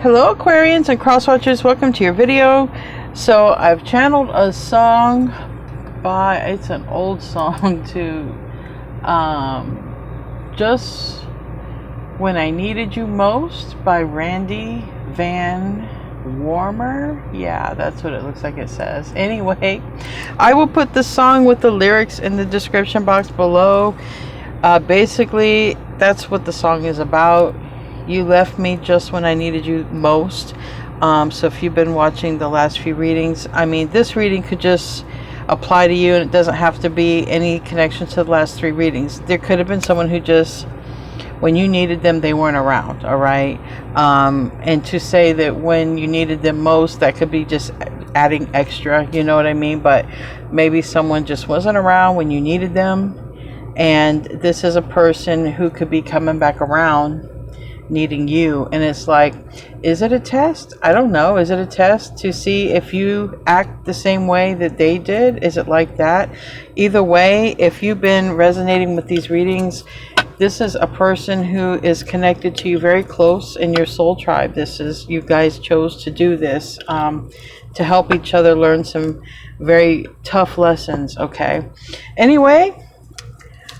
Hello Aquarians and cross watchers, welcome to your video. So I've channeled a song by, it's an old song to Just When I Needed You Most by Randy Van Warmer. Yeah, that's what it looks like it says. Anyway, I will put the song with the lyrics in the description box below. Basically, that's what the song is about. You left me just when I needed you most. So if you've been watching the last few readings, I mean, this reading could just apply to you, and it doesn't have to be any connection to the last three readings. There could have been someone who just, when you needed them, they weren't around. All right. And to say that when you needed them most, that could be just adding extra, you know what I mean? But maybe someone just wasn't around when you needed them, and this is a person who could be coming back around needing you. And it's like, is it a test? I don't know. Is it a test to see if you act the same way that they did? Is it like that? Either way, if you've been resonating with these readings, this is a person who is connected to you very close in your soul tribe. This is, you guys chose to do this to help each other learn some very tough lessons. Okay, anyway,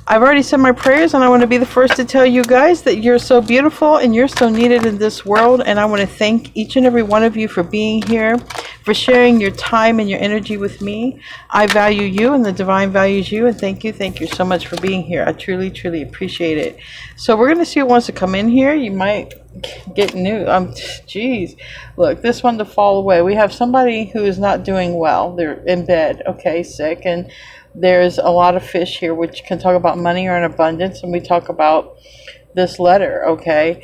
I've already said my prayers, and I want to be the first to tell you guys that you're so beautiful and you're so needed in this world. And I want to thank each and every one of you for being here, for sharing your time and your energy with me. I value you, and the divine values you, and thank you so much for being here. I truly appreciate it. So we're going to see who wants to come in here. You might get new. Geez, look, this one to fall away. We have somebody who is not doing well. They're in bed, okay, sick, and there's a lot of fish here, which can talk about money or an abundance. And we talk about this letter, okay?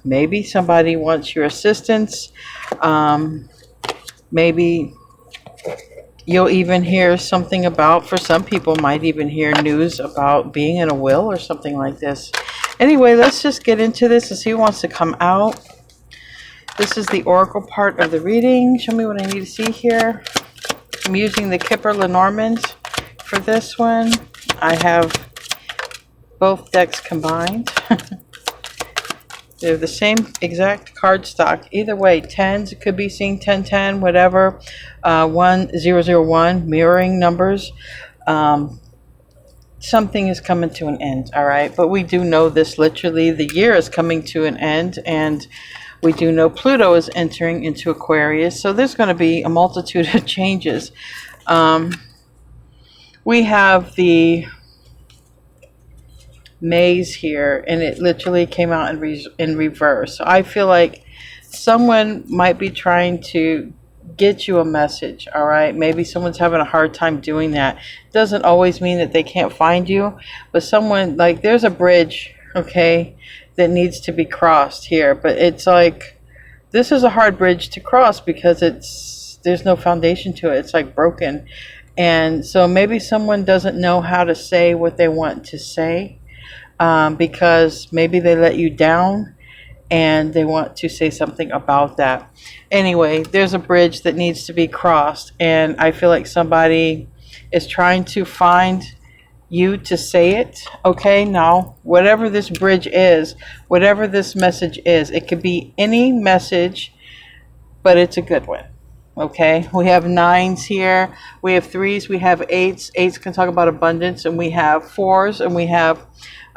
Maybe somebody wants your assistance. Maybe you'll even hear something about, for some people might even hear news about being in a will or something like this. Anyway, let's just get into this and see who wants to come out. This is the oracle part of the reading. Show me what I need to see here. I'm using the Kipper Lenormand for this one. I have both decks combined. They're the same exact card stock. Either way, 10s, it could be seeing 1010, whatever. 1001, mirroring numbers. Something is coming to an end, all right? But we do know this literally. The year is coming to an end, and we do know Pluto is entering into Aquarius, so there's going to be a multitude of changes. We have the maze here, and it literally came out in reverse. So I feel like someone might be trying to get you a message, all right? Maybe someone's having a hard time doing that. Doesn't always mean that they can't find you, but someone, like, there's a bridge, okay, that needs to be crossed here, but it's like, this is a hard bridge to cross because there's no foundation to it. It's like broken. And so maybe someone doesn't know how to say what they want to say, because maybe they let you down and they want to say something about that. Anyway, there's a bridge that needs to be crossed, and I feel like somebody is trying to find you to say it. Okay, now whatever this bridge is, whatever this message is, it could be any message, but it's a good one. Okay, we have 9s here, we have 3s, we have 8s. 8s can talk about abundance, and we have 4s, and we have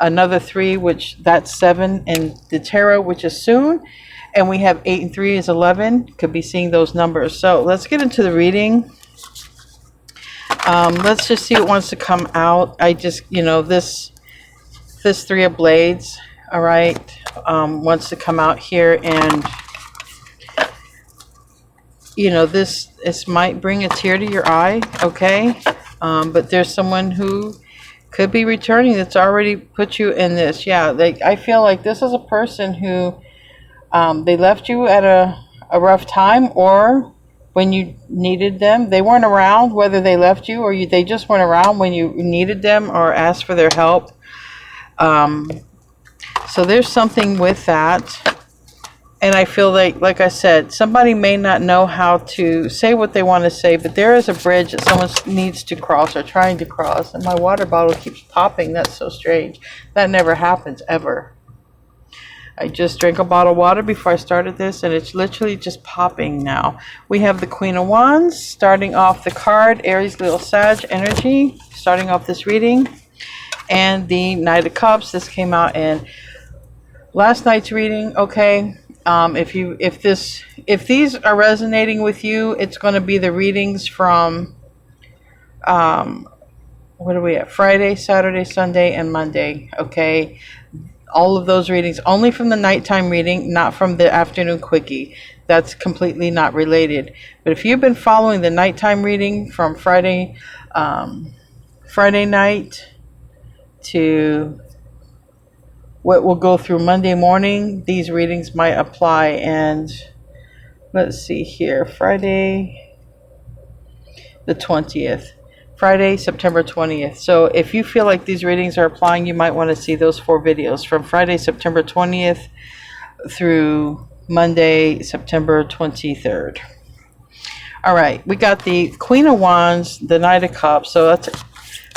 another 3, which that's 7 in the tarot, which is soon. And we have 8 and 3 is 11. Could be seeing those numbers. So let's get into the reading. Let's just see what wants to come out. I just, this 3 of Blades, all right, wants to come out here, and this might bring a tear to your eye, okay? But there's someone who could be returning that's already put you in this. Yeah, I feel like this is a person who they left you at a rough time, or when you needed them. They weren't around, whether they left you or they just weren't around when you needed them or asked for their help. So there's something with that. And I feel like I said, somebody may not know how to say what they want to say, but there is a bridge that someone needs to cross or trying to cross. And my water bottle keeps popping. That's so strange. That never happens, ever. I just drank a bottle of water before I started this, and it's literally just popping now. We have the Queen of Wands starting off the card, Aries, Leo, Sag energy, starting off this reading, and the Knight of Cups. This came out in last night's reading. Okay, if these are resonating with you, it's going to be the readings from what are we at? Friday, Saturday, Sunday, and Monday. Okay. All of those readings only from the nighttime reading, not from the afternoon quickie. That's completely not related. But if you've been following the nighttime reading from Friday night to what will go through Monday morning, these readings might apply. And let's see here, Friday the 20th. Friday, September 20th. So if you feel like these readings are applying, you might want to see those 4 videos from Friday, September 20th through Monday, September 23rd. All right, we got the Queen of Wands, the Knight of Cups. So that's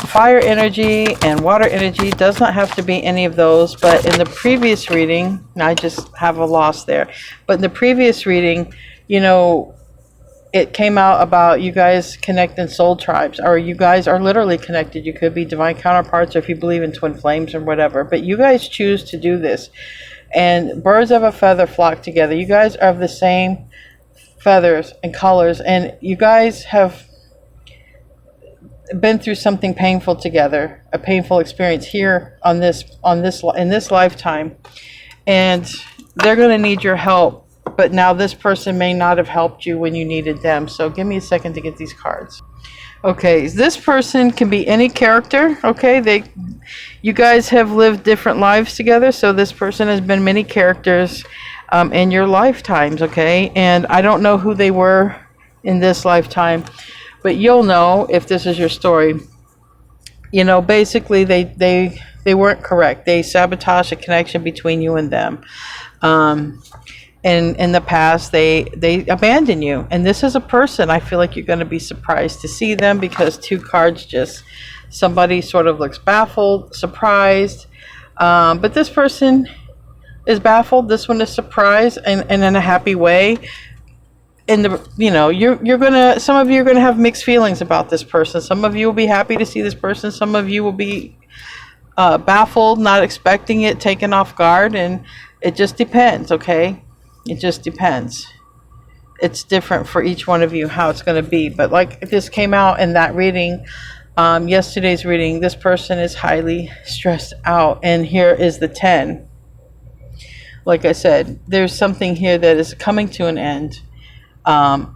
fire energy and water energy. Does not have to be any of those, but in the previous reading, I just have a loss there. But in the previous reading, you know, it came out about you guys connecting soul tribes, or you guys are literally connected. You could be divine counterparts, or if you believe in twin flames or whatever, but you guys choose to do this. And birds of a feather flock together. You guys are of the same feathers and colors, and you guys have been through something painful together, a painful experience here in this lifetime, and they're going to need your help. But now this person may not have helped you when you needed them. So give me a second to get these cards. Okay, this person can be any character. Okay, you guys have lived different lives together. So this person has been many characters in your lifetimes. Okay, and I don't know who they were in this lifetime, but you'll know if this is your story. You know, basically they weren't correct. They sabotaged a connection between you and them. And in the past, they abandon you. And this is a person, I feel like you're going to be surprised to see them, because 2 cards just, somebody sort of looks baffled, surprised. But this person is baffled. This one is surprised, and in a happy way. And you're gonna, some of you are gonna have mixed feelings about this person. Some of you will be happy to see this person. Some of you will be baffled, not expecting it, taken off guard, and it just depends. Okay. It just depends. It's different for each one of you how it's going to be. But like this came out in that reading, yesterday's reading, this person is highly stressed out. And here is the 10. Like I said, there's something here that is coming to an end. And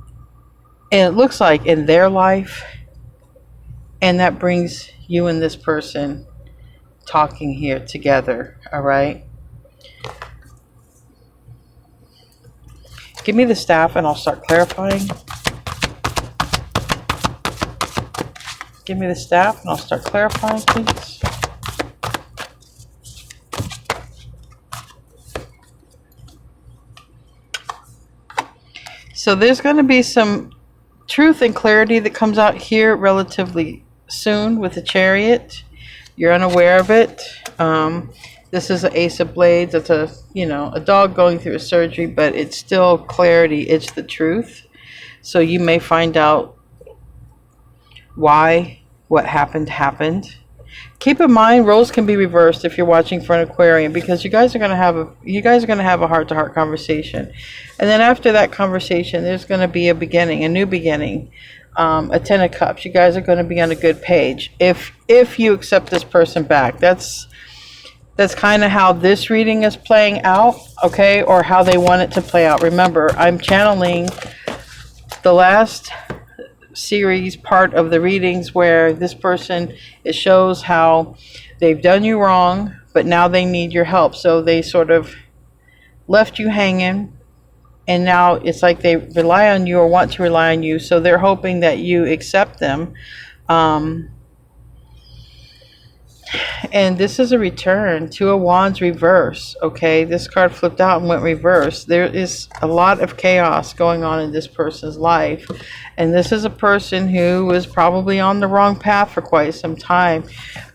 it looks like in their life. And that brings you and this person talking here together. All right. Give me the staff and I'll start clarifying. Give me the staff and I'll start clarifying, please. So there's going to be some truth and clarity that comes out here relatively soon with the Chariot. You're unaware of it. This is an Ace of Blades. It's a dog going through a surgery, but it's still clarity. It's the truth. So you may find out why what happened. Keep in mind, roles can be reversed if you're watching for an Aquarian, because you guys are going to have a heart-to-heart conversation. And then after that conversation, there's going to be a beginning, a new beginning. A 10 of Cups. You guys are going to be on a good page if you accept this person back. That's kind of how this reading is playing out, okay, or how they want it to play out. Remember, I'm channeling the last series part of the readings where this person, it shows how they've done you wrong, but now they need your help. So they sort of left you hanging, and now it's like they rely on you or want to rely on you. So they're hoping that you accept them. And this is a return. 2 of Wands reverse. Okay, this card flipped out and went reverse. There is a lot of chaos going on in this person's life, and this is a person who was probably on the wrong path for quite some time,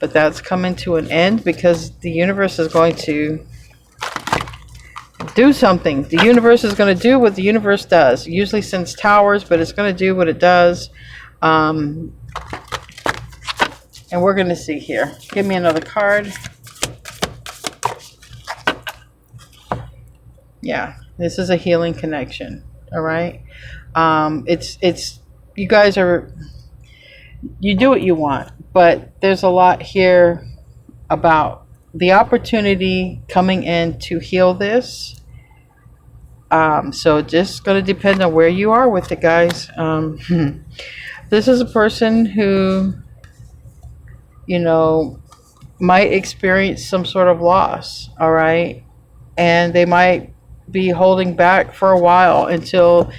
but that's coming to an end because the universe is going to do something. The universe is going to do what the universe does. It usually sends towers, but it's going to do what it does. And we're going to see here. Give me another card. Yeah, this is a healing connection. All right. It's you guys are, you do what you want, but there's a lot here about the opportunity coming in to heal this. So just going to depend on where you are with it, guys. This is a person who, you know, might experience some sort of loss. All right. And they might be holding back for a while until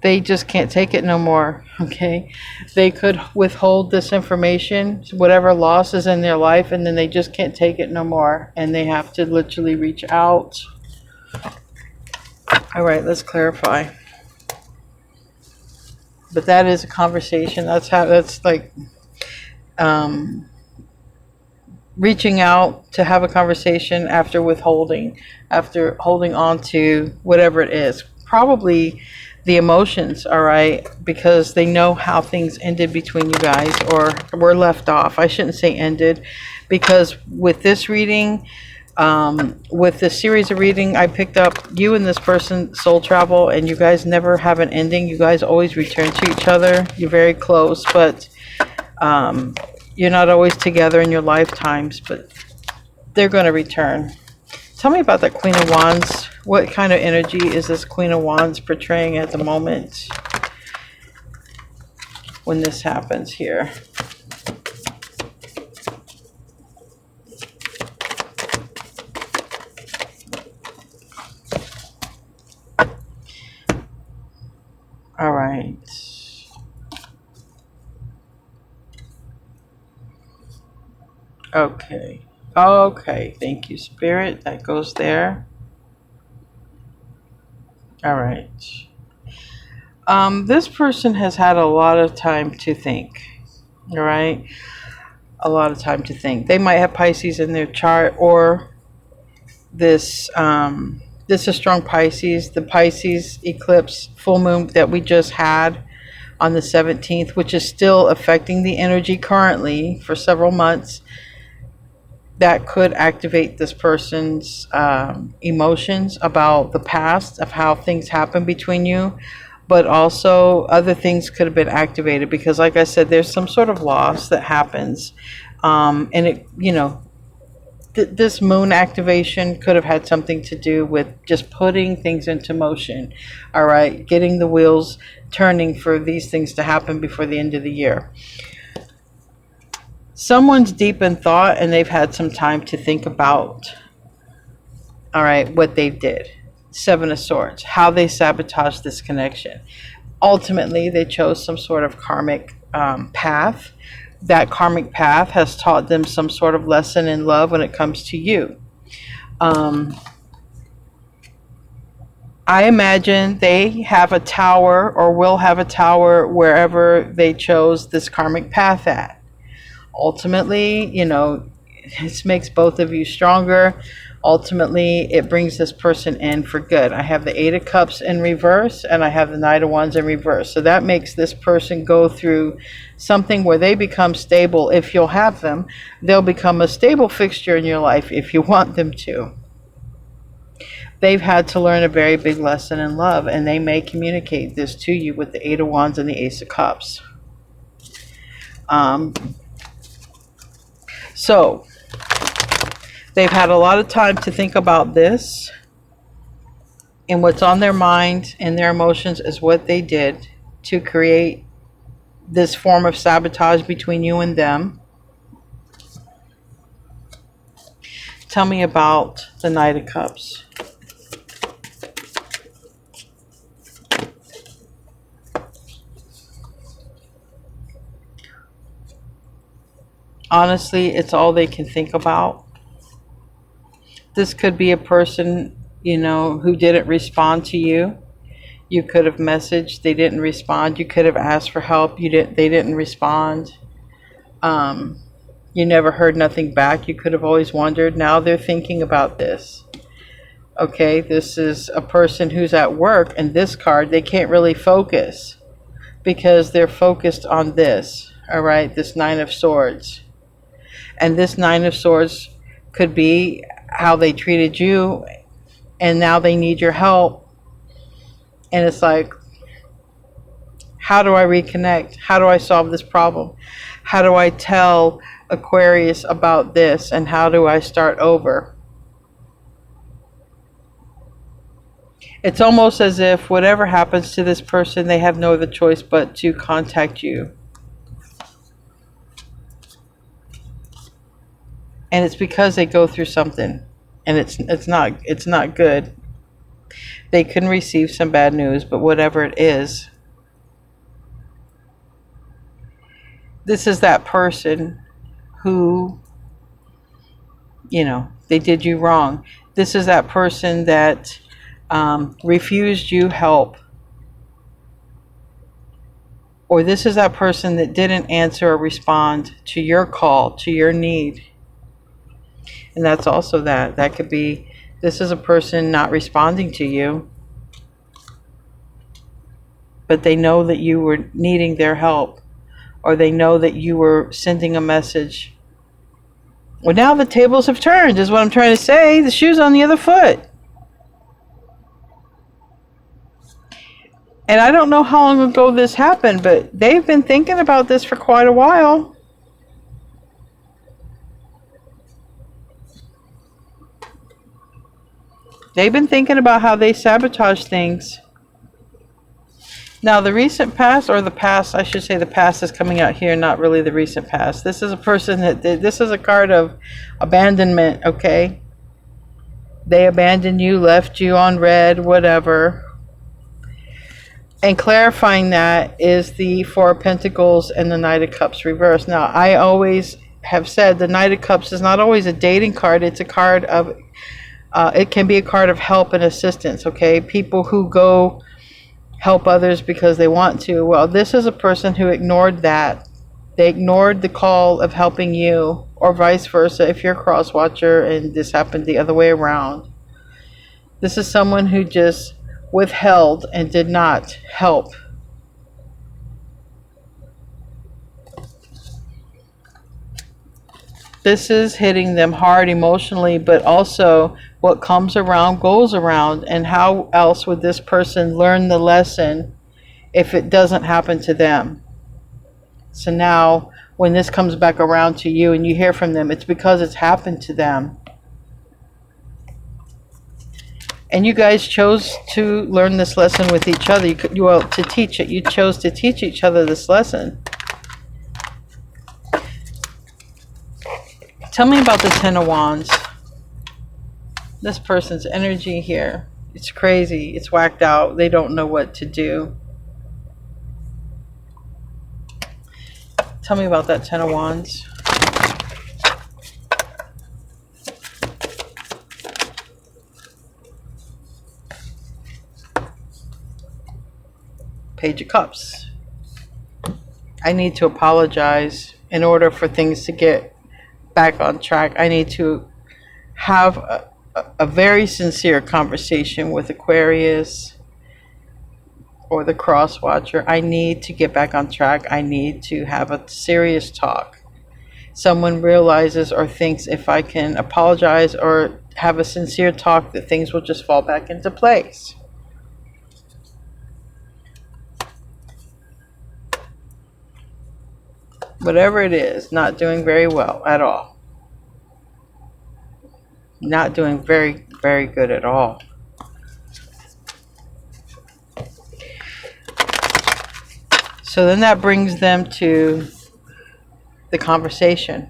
they just can't take it no more. Okay, they could withhold this information, whatever loss is in their life, and then they just can't take it no more, and they have to literally reach out. All right, let's clarify. But that is a conversation. That's like reaching out to have a conversation after withholding, after holding on to whatever it is. Probably the emotions, all right, because they know how things ended between you guys, or were left off. I shouldn't say ended, because with this reading, with this series of reading, I picked up you and this person soul travel, and you guys never have an ending. You guys always return to each other. You're very close, but you're not always together in your lifetimes, but they're going to return. Tell me about that Queen of Wands. What kind of energy is this Queen of Wands portraying at the moment when this happens here? All right. Okay. Okay. Thank you, Spirit. That goes there. All right. This person has had a lot of time to think. All right. A lot of time to think. They might have Pisces in their chart, or this this is strong Pisces. The Pisces eclipse full moon that we just had on the 17th, which is still affecting the energy currently for several months. That could activate this person's emotions about the past, of how things happened between you, but also other things could have been activated, because like I said, there's some sort of loss that happens, and it, you know, this moon activation could have had something to do with just putting things into motion. All right, getting the wheels turning for these things to happen before the end of the year. Someone's deep in thought, and they've had some time to think about, all right, what they did. Seven of Swords, how they sabotaged this connection. Ultimately, they chose some sort of karmic path. That karmic path has taught them some sort of lesson in love when it comes to you. I imagine they have a tower, or will have a tower, wherever they chose this karmic path at. Ultimately, you know, this makes both of you stronger. Ultimately, it brings this person in for good. I have the Eight of Cups in reverse, and I have the Knight of Wands in reverse. So that makes this person go through something where they become stable. If you'll have them, they'll become a stable fixture in your life if you want them to. They've had to learn a very big lesson in love, and they may communicate this to you with the Eight of Wands and the Ace of Cups. So they've had a lot of time to think about this, and what's on their mind and their emotions is what they did to create this form of sabotage between you and them. Tell me about the Knight of Cups. Honestly, it's all they can think about. This could be a person, you know, who didn't respond to you. You could have messaged, they didn't respond. You could have asked for help, they didn't respond. You never heard nothing back. You could have always wondered. Now they're thinking about this. Okay, this is a person who's at work, and this card, they can't really focus because they're focused on this. All right, this Nine of Swords. And this Nine of Swords could be how they treated you, and now they need your help. And it's like, how do I reconnect? How do I solve this problem? How do I tell Aquarius about this? And how do I start over? It's almost as if whatever happens to this person, they have no other choice but to contact you. And it's because they go through something, and it's not good. They can receive some bad news, but whatever it is, this is that person who, they did you wrong. This is that person that refused you help. Or this is that person that didn't answer or respond to your call, to your need. And that's also that could be, this is a person not responding to you, but they know that you were needing their help, or they know that you were sending a message. Well, now the tables have turned, is what I'm trying to say. The shoe's on the other foot. And I don't know how long ago this happened, but they've been thinking about this for quite a while. They've been thinking about how they sabotage things. Now, the recent past, or the past, I should say the past is coming out here, not really the recent past. This is a person this is a card of abandonment, okay? They abandoned you, left you on red, whatever. And clarifying that is the Four of Pentacles and the Knight of Cups reversed. Now, I always have said the Knight of Cups is not always a dating card. It's a card of, it can be a card of help and assistance, okay? People who go help others because they want to. Well, this is a person who ignored that. They ignored the call of helping you, or vice versa if you're a cross watcher and this happened the other way around. This is someone who just withheld and did not help. This is hitting them hard emotionally, but also what comes around goes around. And how else would this person learn the lesson if it doesn't happen to them? So now when this comes back around to you and you hear from them, it's because it's happened to them. And you guys chose to learn this lesson with each other. To teach it. You chose to teach each other this lesson. Tell me about the Ten of Wands. This person's energy here. It's crazy. It's whacked out. They don't know what to do. Tell me about that Ten of Wands. Page of Cups. I need to apologize in order for things to get back on track. I need to have a very sincere conversation with Aquarius or the cross watcher. I need to get back on track. I need to have a serious talk. Someone realizes or thinks if I can apologize or have a sincere talk that things will just fall back into place. Whatever it is, not doing very well at all. Not doing very, very good at all. So then that brings them to the conversation.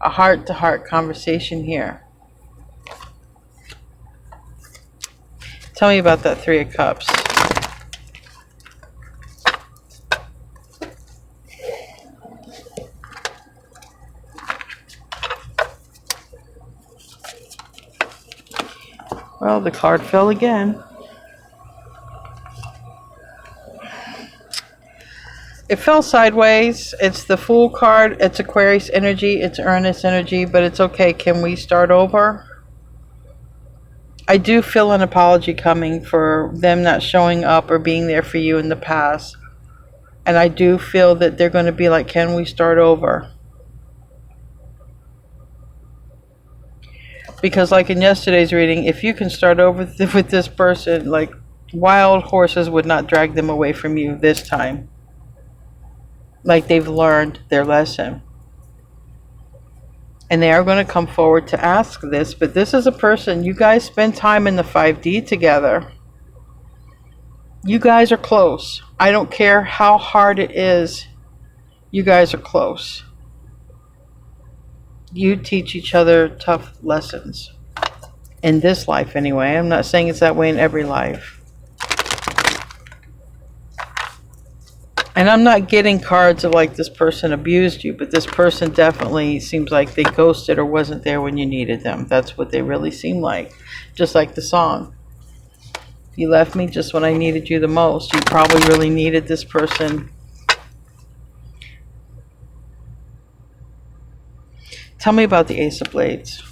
A heart-to-heart conversation here. Tell me about that Three of Cups. Well, the card fell again. It fell sideways. It's the Fool card. It's Aquarius energy. It's earnest energy, but it's okay. Can we start over? I do feel an apology coming for them not showing up or being there for you in the past. And I do feel that they're going to be like, can we start over? Because like in yesterday's reading, if you can start over with this person, like wild horses would not drag them away from you this time. Like they've learned their lesson. And they are going to come forward to ask this. But this is a person, you guys spend time in the 5D together. You guys are close. I don't care how hard it is. You guys are close. You teach each other tough lessons. In this life anyway. I'm not saying it's that way in every life. And I'm not getting cards of like this person abused you, but this person definitely seems like they ghosted or wasn't there when you needed them. That's what they really seem like. Just like the song. You left me just when I needed you the most. You probably really needed this person. Tell me about the Ace of Blades.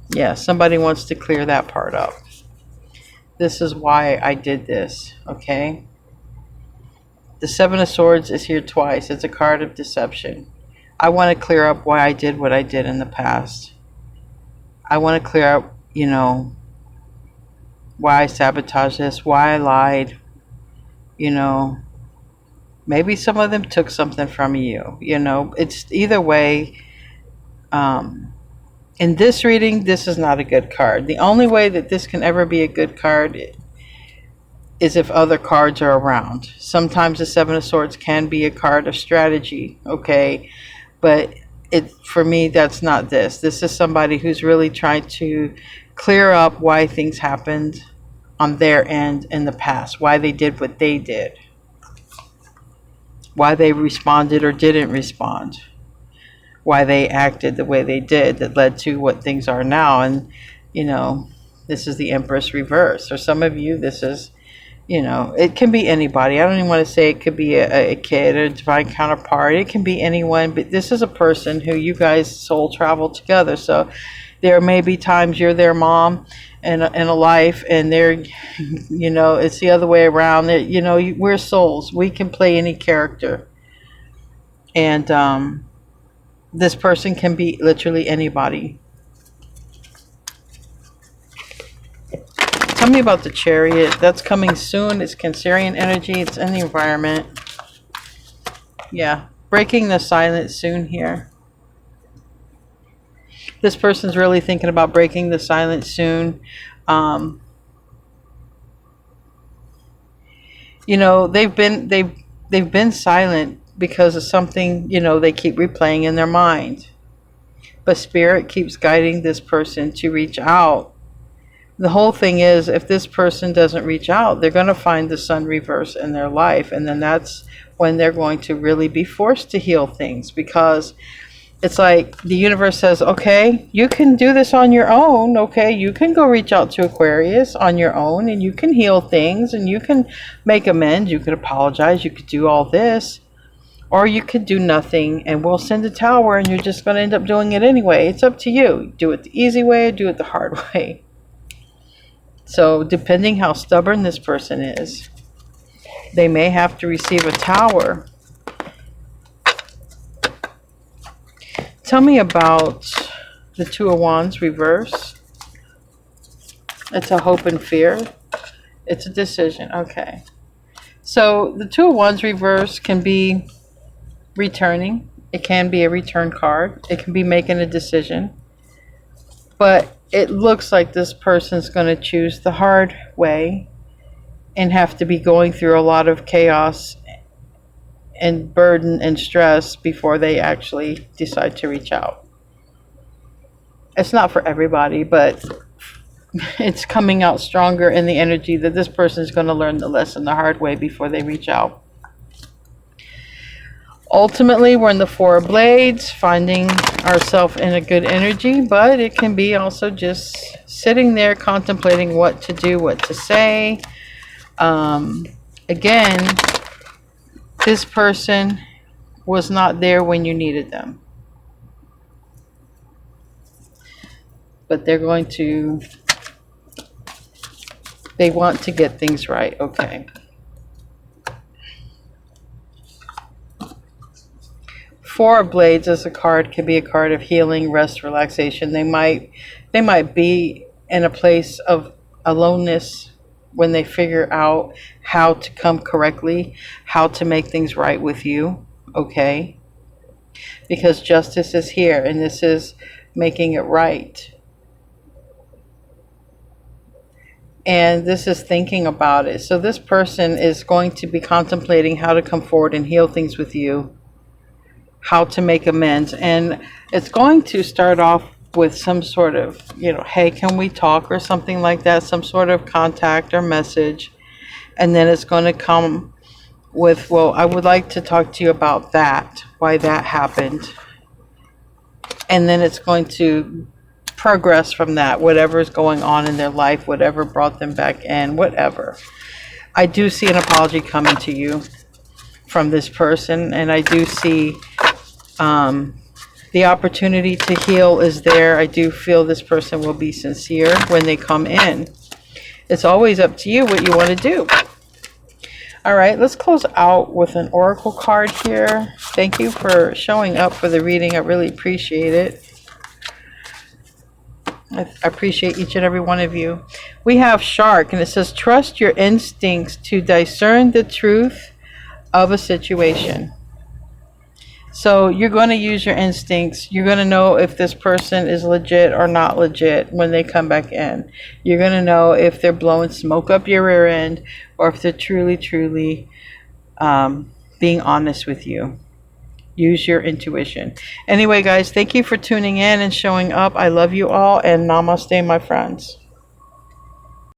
Yeah, somebody wants to clear that part up. This is why I did this, okay? The Seven of Swords is here twice. It's a card of deception. I want to clear up why I did what I did in the past. I want to clear up, you know, why I sabotaged this, why I lied, you know. Maybe some of them took something from you, you know. It's either way. In this reading, this is not a good card. The only way that this can ever be a good card is if other cards are around. Sometimes the Seven of Swords can be a card of strategy, okay? But for me, that's not this. This is somebody who's really trying to clear up why things happened on their end in the past, why they did what they did, why they responded or didn't respond, why they acted the way they did that led to what things are now. And, you know, this is the Empress reverse. For some of you, this is, you know, it can be anybody. I don't even want to say it could be a kid, a divine counterpart. It can be anyone, but this is a person who you guys soul travel together. So there may be times you're their mom in a life, and they're, you know, it's the other way around. You know, we're souls. We can play any character. And this person can be literally anybody. Tell me about the Chariot. That's coming soon. It's Cancerian energy. It's in the environment. Yeah. Breaking the silence soon here. This person's really thinking about breaking the silence soon. You know, they've been silent because of something, you know, they keep replaying in their mind. But Spirit keeps guiding this person to reach out. The whole thing is, if this person doesn't reach out, they're going to find the Sun reverse in their life. And then that's when they're going to really be forced to heal things. Because it's like the universe says, okay, you can do this on your own. Okay, you can go reach out to Aquarius on your own. And you can heal things. And you can make amends. You could apologize. You could do all this. Or you could do nothing, and we'll send a tower, and you're just going to end up doing it anyway. It's up to you. Do it the easy way, or do it the hard way. So, depending how stubborn this person is, they may have to receive a tower. Tell me about the Two of Wands reverse. It's a hope and fear. It's a decision. Okay. So, the Two of Wands reverse can be returning. It can be a return card. It can be making a decision. But it looks like this person's going to choose the hard way and have to be going through a lot of chaos and burden and stress before they actually decide to reach out. It's not for everybody, but it's coming out stronger in the energy that this person is going to learn the lesson the hard way before they reach out. Ultimately, we're in the Four of Blades, finding ourselves in a good energy, but it can be also just sitting there contemplating what to do, what to say. Again, this person was not there when you needed them. but they're going to, they want to get things right. Okay. Four of Blades as a card could be a card of healing, rest, relaxation. They might be in a place of aloneness when they figure out how to come correctly, how to make things right with you. Okay. Because justice is here, and this is making it right. And this is thinking about it. So this person is going to be contemplating how to come forward and heal things with you, how to make amends. And it's going to start off with some sort of, you know, hey, can we talk, or something like that, some sort of contact or message. And then it's going to come with, well, I would like to talk to you about that, why that happened. And then it's going to progress from that, whatever is going on in their life, whatever brought them back in, whatever. I do see an apology coming to you from this person, and I do see the opportunity to heal is there. I do feel this person will be sincere when they come in. It's always up to you what you want to do. All right, let's close out with an oracle card here. Thank you for showing up for the reading. I really appreciate it. I appreciate each and every one of you. We have Shark, and it says, trust your instincts to discern the truth of a situation. So you're going to use your instincts. You're going to know if this person is legit or not legit when they come back in. You're going to know if they're blowing smoke up your rear end, or if they're truly being honest with you. Use your intuition. Anyway, guys, thank you for tuning in and showing up. I love you all, and namaste, my friends.